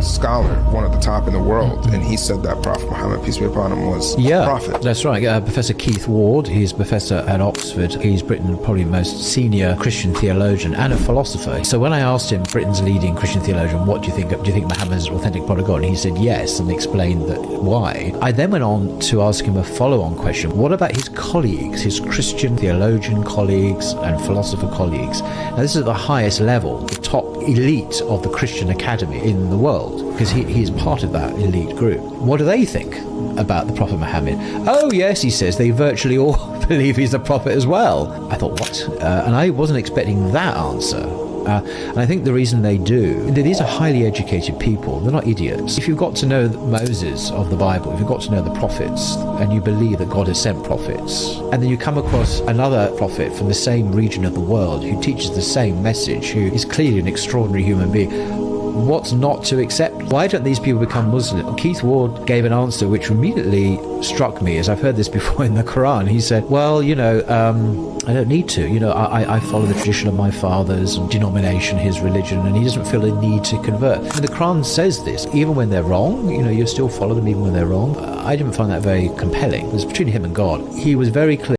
scholar, one of the top in the world, and he said that Prophet Muhammad, peace be upon him, was a prophet. That's right. Professor Keith Ward, he's a professor at Oxford. He's Britain's probably most senior Christian theologian and a philosopher. So when I asked him, Britain's leading Christian theologian, what do you think? Do you think Muhammad is an authentic prophet of God? And he said yes, and explained that why. I then went on to ask him a follow-on question. What about his colleagues, his Christian theologian colleagues and philosopher colleagues? Now this is at the highest level, the top elite of the Christian academy in the world, because he is part of that elite group. What do they think about the Prophet Muhammad? Oh yes, he says, they virtually all believe he's a prophet as well. I thought, what? And I wasn't expecting that answer. And I think the reason they do, these are highly educated people, they're not idiots. If you've got to know Moses of the Bible, if you've got to know the prophets, and you believe that God has sent prophets, and then you come across another prophet from the same region of the world who teaches the same message, who is clearly an extraordinary human being, what's not to accept? Why don't these people become Muslim? Keith Ward gave an answer which immediately struck me, as I've heard this before in the Quran. He said, well, I don't need to. I follow the tradition of my fathers and denomination, his religion, and he doesn't feel a need to convert. And the Quran says this, even when they're wrong, you still follow them even when they're wrong. I didn't find that very compelling. It was between him and God. He was very clear.